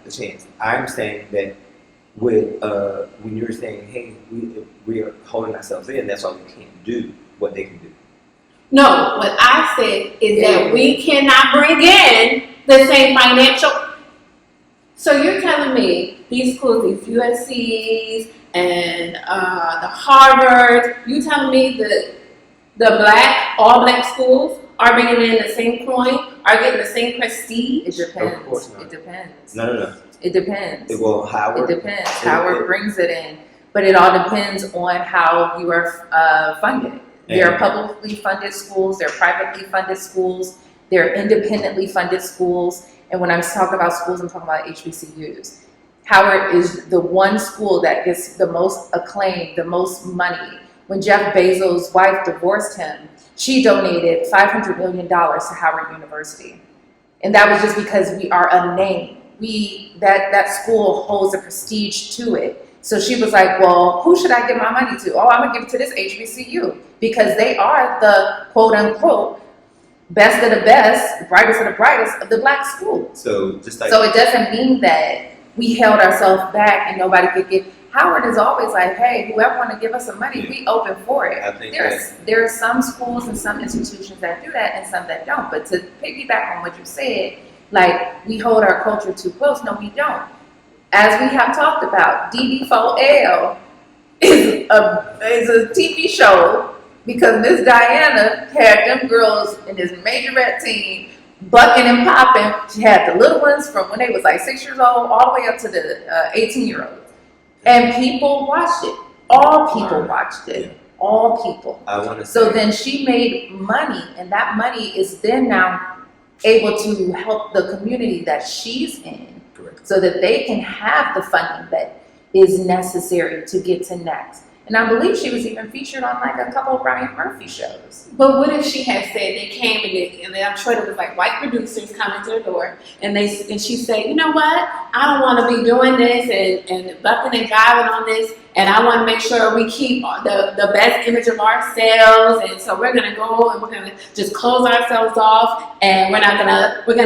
a chance. I'm saying that with when you're saying, hey, we are holding ourselves in, that's why we can't do what they can do. No, what I said is that we cannot bring in the same financial. So you're telling me these schools, these USC's and the Harvard, you telling me that the all black schools are bringing in the same coin, are getting the same prestige? It depends. Of course not. It depends. No. It depends. Howard. It depends. Howard brings it in, but it all depends on how you are funded. There are publicly funded schools, there are privately funded schools, there are independently funded schools, and when I'm talking about schools, I'm talking about HBCUs. Howard is the one school that gets the most acclaim, the most money. When Jeff Bezos' wife divorced him, she donated $500 million to Howard University. And that was just because we are a name. That school holds a prestige to it. So she was like, well, who should I give my money to? Oh, I'm going to give it to this HBCU because they are the quote unquote best of the best, brightest of the brightest of the black schools. So it doesn't mean that we held ourselves back and nobody could get. Howard is always like, hey, whoever want to give us some money, we open for it. There are some schools and some institutions that do that and some that don't. But to piggyback on what you said, like we hold our culture too close. No, we don't. As we have talked about, DD4L is a TV show because Miss Diana had them girls in this majorette team bucking and popping. She had the little ones from when they was like 6 years old all the way up to the 18-year-olds. And people watched it. All people watched it. Yeah. All people. So then she made money, and that money is then now able to help the community that she's in. Correct. So that they can have the funding that is necessary to get to next. And I believe she was even featured on like a couple of Brian Murphy shows. But what if she had said they came and I'm sure there was like white producers coming to the door and she said, you know what, I don't want to be doing this and bucking and jiving on this, and I want to make sure we keep the best image of ourselves, and so we're gonna go and we're gonna just close ourselves off, and we're not gonna allow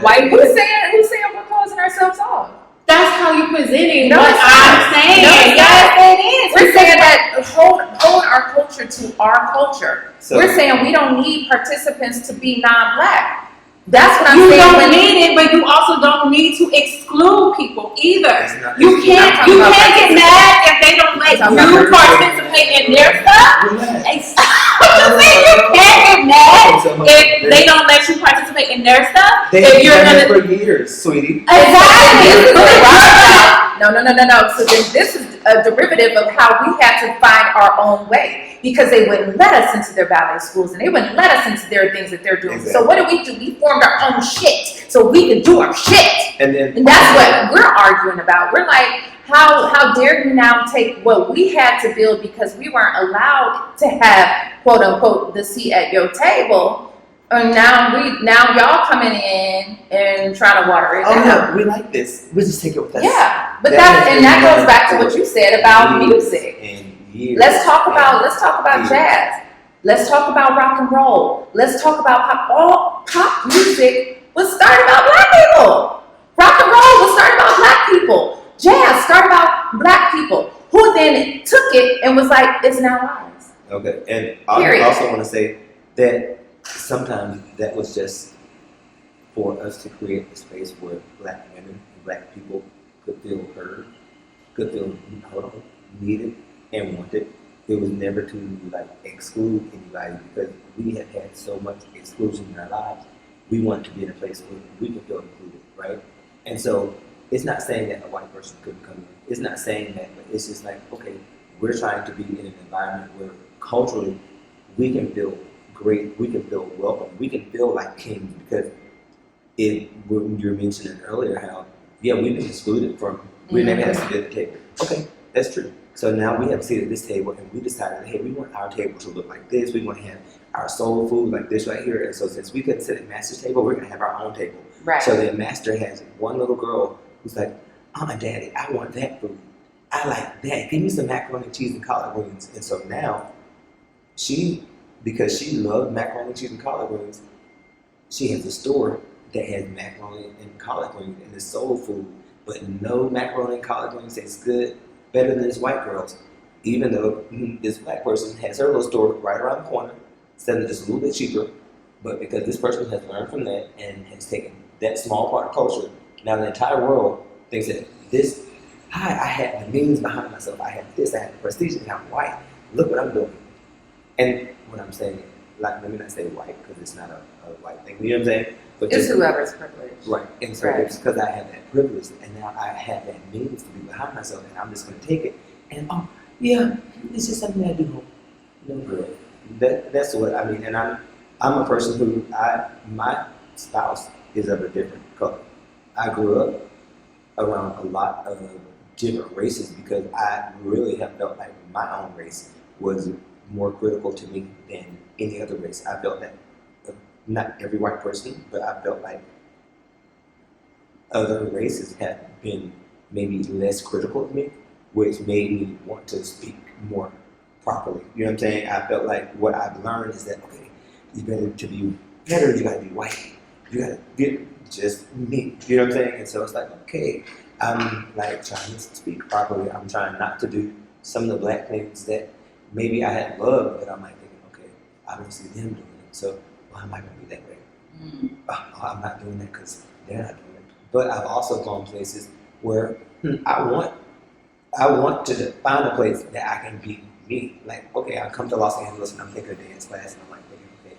white people. Who's saying we're closing ourselves off? That's how you're presenting what I'm saying. Yes, it is. We're saying that hold our culture to our culture. So, we're saying we don't need participants to be non-black. That's what I'm saying. You don't need it, but you also don't need to exclude people either. You can't get mad if they don't let you participate in their stuff. You can't get mad if they don't let you participate in their stuff. They've done it for years, sweetie. Exactly. No. So then this is a derivative of how we had to find our own way because they wouldn't let us into their ballet schools and they wouldn't let us into their things that they're doing. Exactly. So what do? We formed our own shit so we can do our shit. And that's what we're arguing about. We're like, how dare you now take what we had to build because we weren't allowed to have quote unquote the seat at your table. And now y'all coming in and trying to water it down. No, we like this. We just take it with us. Yeah, but that goes back to what you said about music. Let's talk about jazz. Let's talk about rock and roll. Let's talk about pop. All pop music was started about black people. Rock and roll was started about black people. Jazz started about black people who then took it and was like, it's now ours. Okay, and I also want to say that sometimes that was just for us to create a space where black women and black people could feel heard, could feel needed and wanted. It was never to like exclude anybody because we have had so much exclusion in our lives. We want to be in a place where we can feel included, right? And so it's not saying that a white person couldn't come in. It's not saying that, but it's just like, okay, we're trying to be in an environment where culturally we can feel great, we can feel welcome, we can feel like kings because when you were mentioning earlier how, we've been excluded from, we never had a seat at the table. Okay, that's true. So now we have a seat at this table and we decided, hey, we want our table to look like this, we want to have our soul food like this right here. And so since we couldn't sit at Master's table, we're going to have our own table. Right. So then Master has one little girl who's like, Daddy, I want that food. I like that. Give me some macaroni and cheese and collard greens. And so now because she loved macaroni and cheese and collard greens, she has a store that has macaroni and collard greens and it's soul food, but no macaroni and collard greens tastes good better than this white girl's. Even though this black person has her little store right around the corner, selling just a little bit cheaper, but because this person has learned from that and has taken that small part of culture, now the entire world thinks that this, I have the means behind myself, I have this, I have the prestige, and I'm white, look what I'm doing. And what I'm saying, like, let me not say white, because it's not a white thing, you know what I'm saying? But It's whoever's privileged. Right, and so it's because I have that privilege, and now I have that means to be behind myself, and I'm just going to take it, and yeah, it's just something I do. No good. That's what I mean, and I'm a person who my spouse is of a different color. I grew up around a lot of different races because I really have felt like my own race was more critical to me than any other race. I felt that not every white person, but I felt like other races had been maybe less critical of me, which made me want to speak more properly. You know what I'm saying? I felt like what I've learned is that, okay, you gotta be white. You gotta be just me. You know what I'm saying? And so it's like, okay, I'm like trying to speak properly. I'm trying not to do some of the black things that maybe I had loved, but I'm like thinking, okay, I don't see them doing it. So why am I gonna be that way? I'm not doing that because they're not doing it. But I've also gone places where I want to find a place that I can be me. Like, okay, I come to Los Angeles and I'm taking a dance class and I'm like thinking, okay,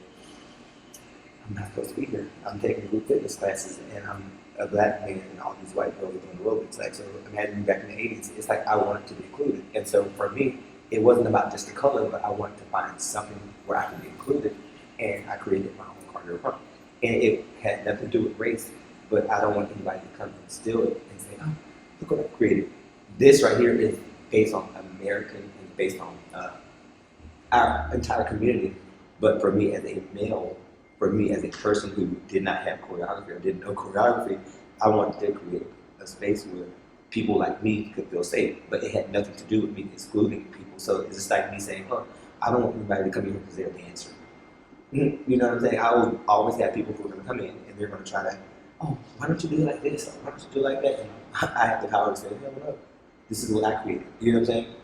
I'm not supposed to be here. I'm taking group fitness classes and I'm a black man and all these white girls doing aerobics. Like, so imagine back in the 80s, it's like I wanted to be included. And so for me, it wasn't about just the color, but I wanted to find something where I could be included. And I created my own cardio run. And it had nothing to do with race, but I don't want anybody to come and steal it and say, oh, look what I created. This right here is based on American and based on our entire community. But for me as a male, for me as a person who did not have choreography or didn't know choreography, I wanted to create a space where people like me could feel safe. But it had nothing to do with me excluding people. So it's just like me saying, oh, I don't want anybody to come here because they're a dancer. You know what I'm saying? I will always have people who are going to come in and they're going to try to, oh, why don't you do it like this? Or why don't you do it like that? And I have the power to say, no, this is what I created. You know what I'm saying?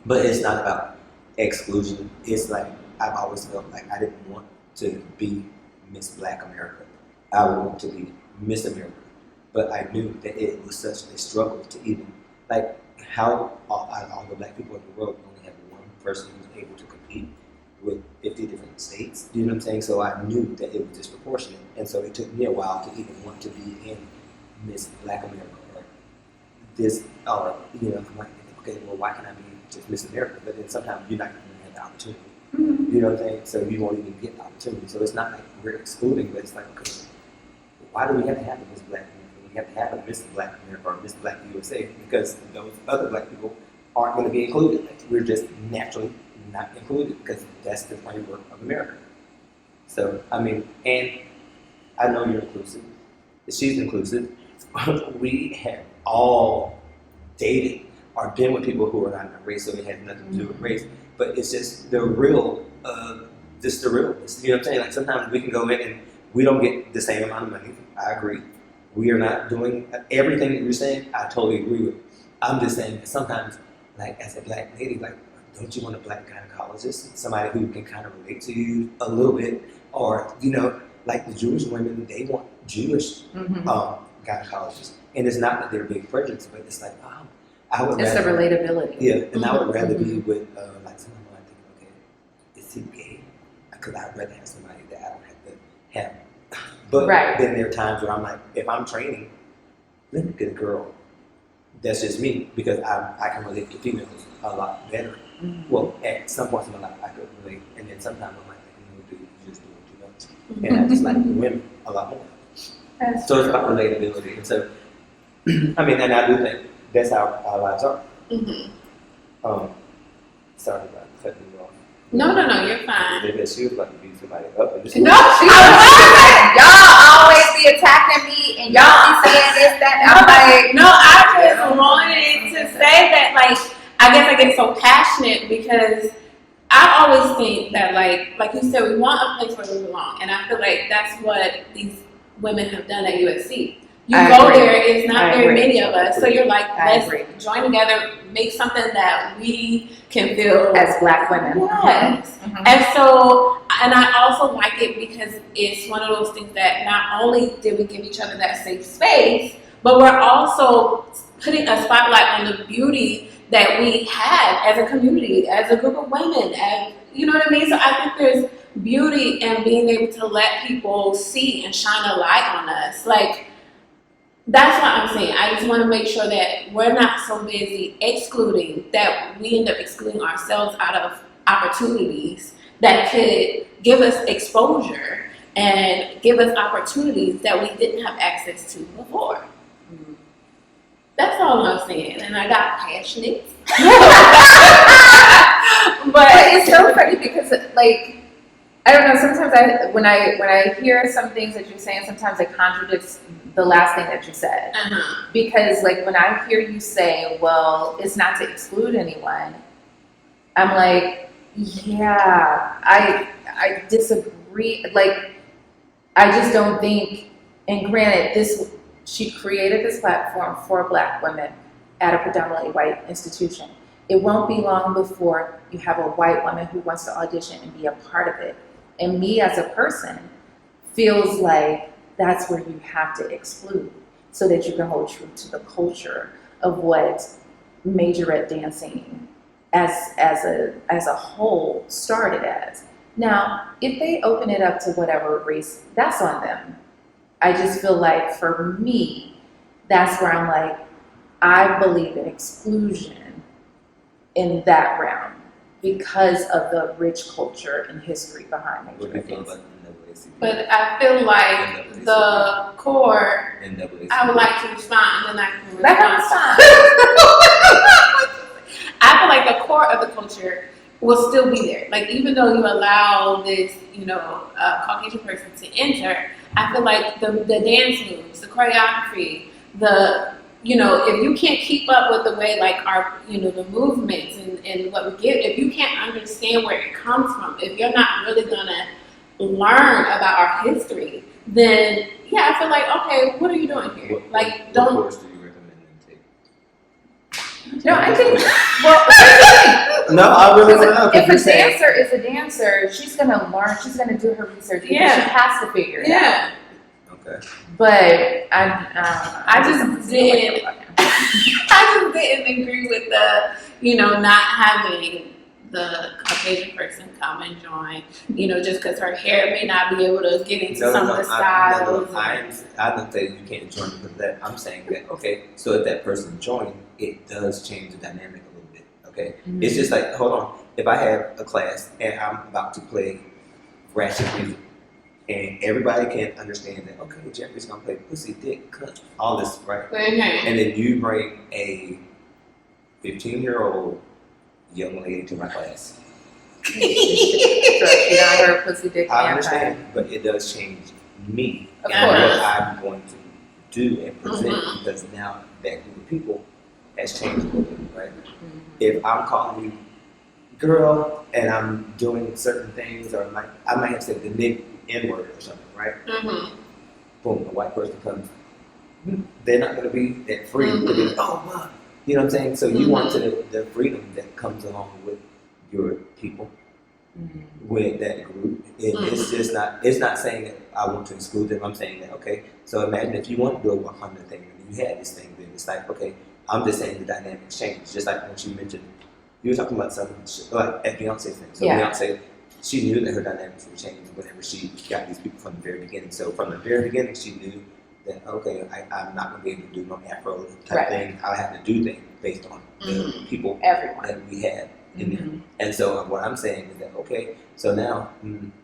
But it's not about exclusion. It's like I've always felt like I didn't want to be Miss Black America. I would want to be Miss America. But I knew that it was such a struggle to even, like, how all the black people in the world only have one person who's able to compete with 50 different states. You know what I'm saying? So I knew that it was disproportionate. And so it took me a while to even want to be in Miss Black America or this, or, you know, I'm like, okay, well, why can't I be just Miss America? But then sometimes you're not going to have the opportunity. You know what I'm saying? So you won't even get the opportunity. So it's not like we're excluding, but it's like, okay, why do we have to have a Miss Black America? We have to have a Miss Black America or Miss Black USA because those other black people aren't going to be included. Like, we're just naturally not included because that's the framework of America. So, I mean, and I know you're inclusive. She's inclusive. We have all dated or been with people who are not in a race, so it has nothing to do with race. But it's just the real, just the realness. You know what I'm saying? Like sometimes we can go in and we don't get the same amount of money. I agree. We are not doing everything that you're saying. I totally agree with. I'm just saying that sometimes, like as a black lady, like don't you want a black gynecologist, somebody who can kind of relate to you a little bit, or you know, like the Jewish women, they want Jewish gynecologists, and it's not that they're being prejudiced, but it's like, oh, I would. It's the relatability. Yeah, and I would rather be with like someone who I think, okay, is he gay? Because I'd rather have somebody that I don't have to have. But then there are times where I'm like, if I'm training, let me get a girl. That's just me because I can relate to females a lot better. Well, at some points in my life I could relate, and then sometimes I'm like, no, dude, you just do what you want. And I just like women a lot more. So it's about relatability, and so I mean, and I do think that's how our lives are. Sorry about cutting you off. No, you're fine. Because she was about to beat somebody up. No, she was. Y'all always be attacking me, and y'all be saying this, that. I'm like, no, I just wanted to say that, like, I guess I get so passionate because I always think that, like you said, we want a place where we belong, and I feel like that's what these women have done at USC. You I go agree. there, it's not I very agree. many of us, so you're like, I let's agree. join together, make something that we can feel As Black women. Yes. Mhm. And so, and I also like it because it's one of those things that not only did we give each other that safe space, but we're also putting a spotlight on the beauty that we have as a community, as a group of women, as, you know what I mean? So I think there's beauty in being able to let people see and shine a light on us. Like, that's what I'm saying. I just want to make sure that we're not so busy excluding that we end up excluding ourselves out of opportunities that could give us exposure and give us opportunities that we didn't have access to before. That's all I'm saying. And I got passionate. But it's so funny because, like, I don't know. Sometimes when I hear some things that you're saying, sometimes it contradicts the last thing that you said. Uh-huh. Because, like, when I hear you say, "Well, it's not to exclude anyone," I'm like, yeah, I disagree. Like, I just don't think. And granted, she created this platform for Black women at a predominantly white institution. It won't be long before you have a white woman who wants to audition and be a part of it. And me as a person feels like that's where you have to exclude so that you can hold true to the culture of what majorette dancing as a whole started as. Now, if they open it up to whatever race, that's on them. I just feel like for me, that's where I'm like, I believe in exclusion in that realm because of the rich culture and history behind What do you major feel dancing. about NAACP? But I feel like the core, NAACP. I would like to respond and then I can That's respond. fine. I feel like the core of the culture will still be there. Like, even though you allow this, Caucasian person to enter, I feel like the dance moves, the choreography, if you can't keep up with the way, like, our, the movements and what we give, if you can't understand where it comes from, if you're not really gonna learn about our history, then yeah, I feel like, okay, what are you doing here? What course do you recommend them take? No, I think, well, No, I really want to know. if a dancer is a dancer, she's gonna learn, she's gonna do her research, because Yeah. she has to figure it out. Yeah. Okay. But I just didn't. I just didn't agree with the, not having the Caucasian person come and join, just because her hair may not be able to get into some of the styles. I don't say you can't join because of that. I'm saying that, okay, so if that person joins, it does change the dynamic a little bit, okay? Mhm. It's just like, hold on, if I have a class and I'm about to play ratchet music, and everybody can understand that, okay, Jeffrey's gonna play pussy, dick, cunt, all this, right? Okay. And then you bring a 15-year-old young lady to my class. she got her pussy dick I vampire. understand, but it does change me Of and course. what I'm going to do and present Mhm. because now that group of people has changed a little bit, right? Mhm. If I'm calling you girl and I'm doing certain things, or I might have said the N-word or something, right? Mm-hmm. Boom, the white person comes. They're not going to be that free to be like, oh, wow. You know what I'm saying? So you want the freedom that comes along with your people, with that group. It's just not. It's not saying that I want to exclude them. I'm saying that, okay. So imagine if you want to do a Wakanda thing and you had this thing, then it's like, okay. I'm just saying the dynamics change. Just like when she mentioned, you were talking about something like at Beyonce's thing. So Yeah. Beyonce, she knew that her dynamics would change whenever she got these people from the very beginning. So from the very beginning, she knew that, okay, I'm not going to be able to do no Afro type thing. I have to do things based on the people Everyone. that we have in there. And so what I'm saying is that, okay, so now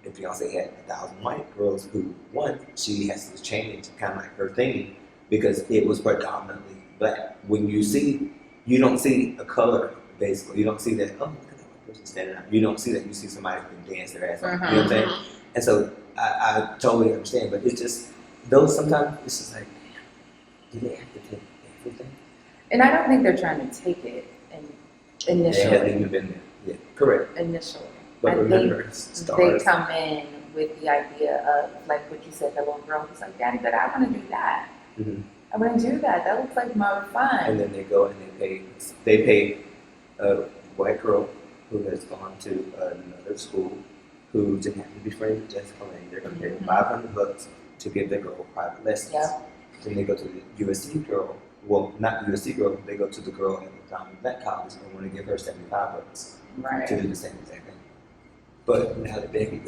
if Beyonce had 1,000 white girls who won, she has to change kind of like her thing because it was predominantly black. When you see, you don't see a color, basically. You don't see that, oh, look at that white person standing up. You don't see that. You see somebody who can dance their ass off. You know what I'm saying? And so I totally understand, but it's just, those sometimes, it's just like, do they have to take everything? And I don't think they're trying to take it initially. They haven't even been there. Yeah, correct. Initially. But I remember, think stars. they come in with the idea of, like what you said, the little girl was like, Daddy, but I want to do that. Mm-hmm. I want to do that. That looks like more fun. And then they go and they pay a white girl who has gone to another school who didn't have to be friends with Jessica Lane. They're going to pay her $500 to give their girl private lessons. Yeah. Then they go to the USC girl. Well, not the USC girl. They go to the girl at the Diamond Black College and want to give her $75 Right. to do the same exact thing. But now that Becky,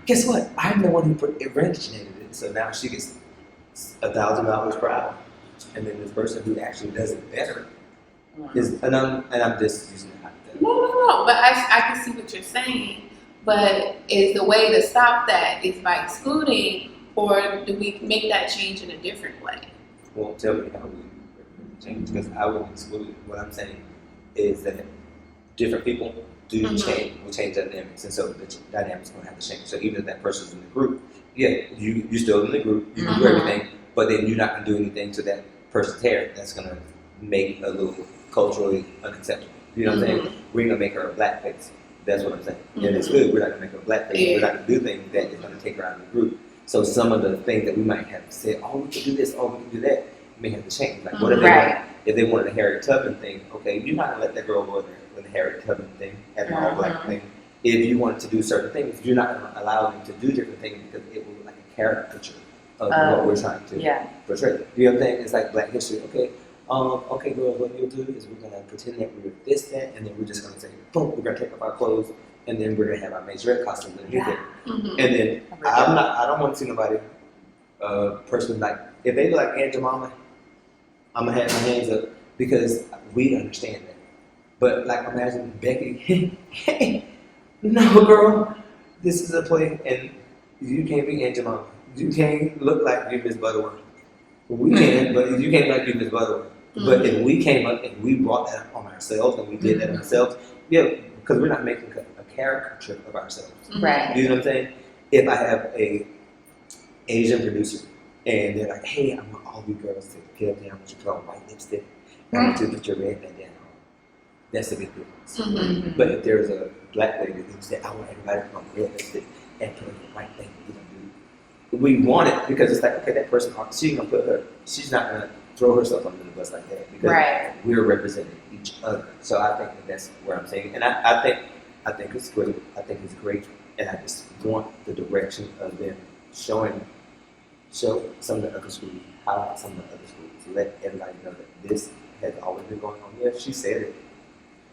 guess what? I'm the one who originated it. So now she gets $1,000 per hour, and then this person who actually does it better is, and I'm just using that. No. But I can see what you're saying. But is the way to stop that is by excluding, or do we make that change in a different way? Well, tell me how we change, because I would exclude. What I'm saying is that different people do will change dynamics, and so the dynamics going to have to change. So even if that person's in the group, you're still in the group, you can do everything, but then you're not going to do anything to that person's hair that's going to make a little culturally unacceptable. You know what I'm saying? We're going to make her a blackface. That's what I'm saying. And it's good. We're not going to make her a blackface. Yeah. We're not going to do things that is going to take her out of the group. So some of the things that we might have said, oh, we can do this, oh, we can do that, may have to change. Like, what if if they wanted a Harriet Tubman thing? Okay, you're not going to let that girl go there with a Harriet Tubman thing, and an all-black thing. If you wanted to do certain things, you're not going to allow them to do different things because it will look like a caricature of what we're trying to portray. You know what I'm saying? It's like Black History. Okay, okay, girls, what you'll do is we're going to pretend that we're this, that, and then we're just going to say, boom, we're going to take off our clothes, and then we're going to have our majorette costumes underneath it. And then I don't want to see nobody, person like, if they look like Aunt Jemima, I'm going to have my hands up because we understand that. But like, imagine Becky, hey, no, girl, this is a play, and you can't be Aunt Jemima. You can't look like you Miss Butterworth. We can, but you can't look like you Miss Butterworth. But if we came up and we brought that on ourselves and we did that ourselves, because we're not making a caricature of ourselves. Right. You know what I'm saying? If I have a Asian producer and they're like, hey, I want all you girls to get up there, I want you to put on white lipstick, I want you to put your red bandana on. That's a big difference. But if there's a black lady who said, I want everybody to put on red lipstick and put on the white thing, we want it because it's like, okay, that person, she's not going to throw herself under the bus like that because we're representing each other. So I think that's where I'm saying, and I think it's great. I think it's great, and I just want the direction of them show some of the other schools, highlight some of the other schools, to let everybody know that this has always been going on. Yeah, she said it,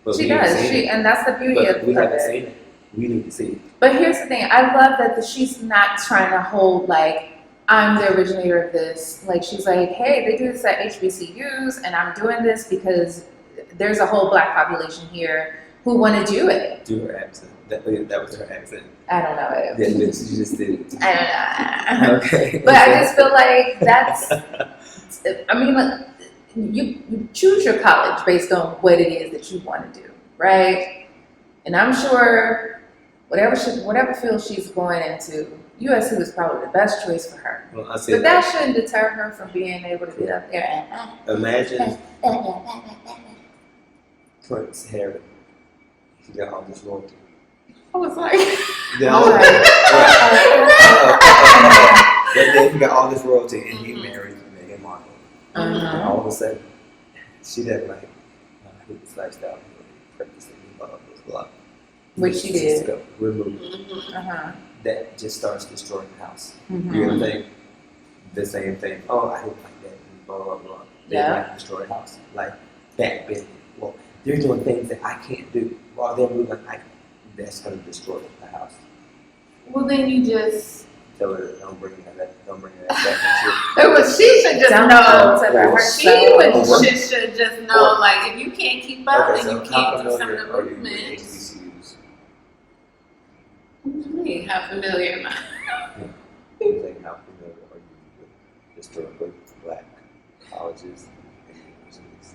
but she does. And that's the beauty of it. We haven't seen it. We need to see it. But here's the thing. I love that she's not trying to hold like, I'm the originator of this. Like, she's like, hey, they do this at HBCUs, and I'm doing this because there's a whole black population here who want to do it. Do her accent. That was her accent. I don't know it. Yeah, you just did it. I don't know. Okay. But I just feel like that's, I mean, like, you choose your college based on what it is that you want to do, right? And I'm sure whatever field she's going into, USC was probably the best choice for her. Well, but that shouldn't deter her from being able to get up there and imagine Prince Harry. He got all this royalty. I was like, he got all this royalty and he married Meghan Markle. And all of a sudden, she doesn't like his lifestyle. Which she did. Remove. That just starts destroying the house. You know what I'm saying? The same thing. Oh, I don't like that. Blah, blah, blah. They might destroy the house. Like that big. Well, they're doing things that I can't do. While they're moving, that's going to destroy the house. Well, then you just tell her, don't bring that back. She should just know. She should just know. Like, if you can't keep up, then you can't do some of the movements. How familiar am I? Like, how familiar are you with historically black colleges and universities?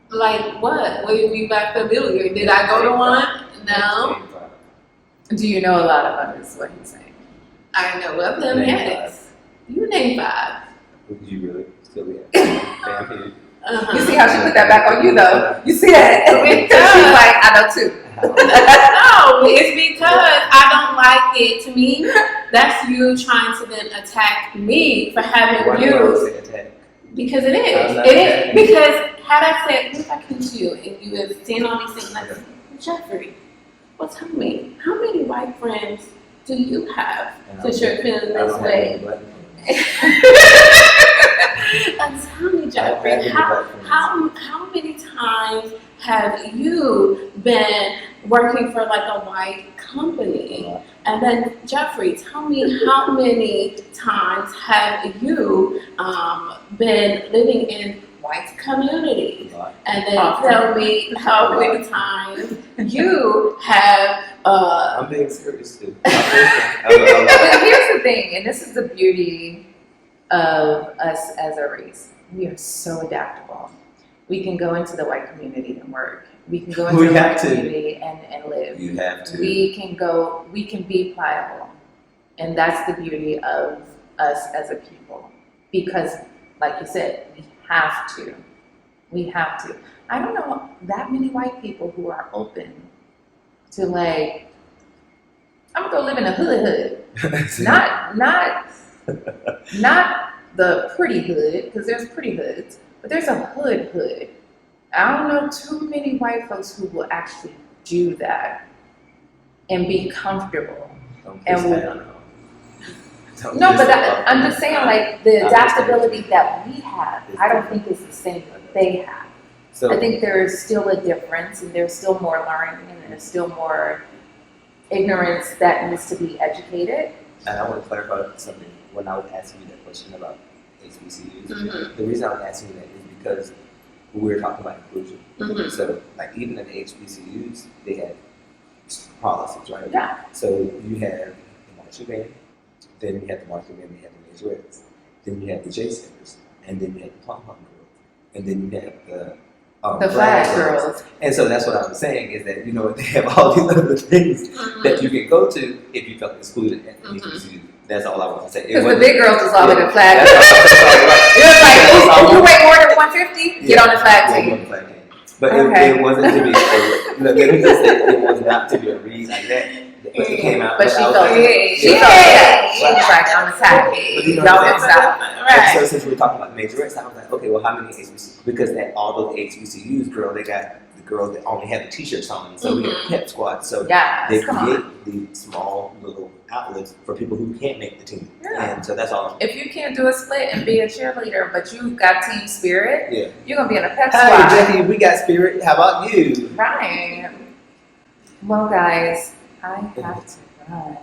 Like what? What do you mean by familiar? Did I go to one? No. Do you know a lot of them is what he's saying? I know of them, yes. You name 5. Would you really still be You see how she put that back on you though? You see that? She's like, I know 2. No, it's because I don't like it. To me, that's you trying to then attack me for having Why you. do I say attack? Because it is. I'm not It is. attacking. Because had I said, what if I came to you and you were saying all these things like, Jeffrey, well, tell me, how many white friends do you have since you're feeling I this don't way? have any black friends. And tell me, Jeffrey, how many times have you been working for like a white company? And then, Jeffrey, tell me how many times have you been living in white communities? And then tell me how many times you have. I'm being serious too. But here's the thing, and this is the beauty of us as a race. We are so adaptable. We can go into the white community and work. We can go into the white community and live. You have to. We can be pliable. And that's the beauty of us as a people. Because, like you said, we have to. We have to. I don't know that many white people who are open to like, I'm gonna go live in a hood. Not the pretty hood, because there's pretty hoods, but there's a hood. I don't know too many white folks who will actually do that and be comfortable. No, but I'm just saying, like, the adaptability that we have, I don't think is the same that they have. So, I think there's still a difference, and there's still more learning, and there's still more ignorance that needs to be educated. and I want to clarify something. When I was asking you that question about HBCUs, Mm-hmm. the reason I was asking you that is because we were talking about inclusion. Mm-hmm. So, like, even in the HBCUs, they have policies, right? Yeah. So you have the marching band, then you have the marching band, you have the majorettes, then you have the J Centers, and then you have the pom pom girls, and then you have the flag girls. And so that's what I was saying is that, you know, they have all these other things that you can go to if you felt excluded at the HBCU. That's all I want to say. Because the big girls was always the flag. That's It was like, if you weigh more than 150, get on the flag Yeah, team. on the flag team. But Okay. it wasn't to be, let me just say, it was not to be a read like that. But it came out. But she I was felt like, it. She felt that. She was like, I'm attacked. But you know Y'all what I'm can stop. And so since we were talking about majorettes, I was like, okay, well, how many HBCUs? Because at all those HBCUs, girl, they got the girls that only have the t-shirts on. So we had pep squad. So Yes, they come create on. these small little outlets for people who can't make the team. Yeah. And so that's all. If you can't do a split and be a cheerleader, but you got team spirit, Yeah. you're going to be in a pep Hey, squad. Jackie, we got spirit. How about you? Right. Well, guys, I have to run.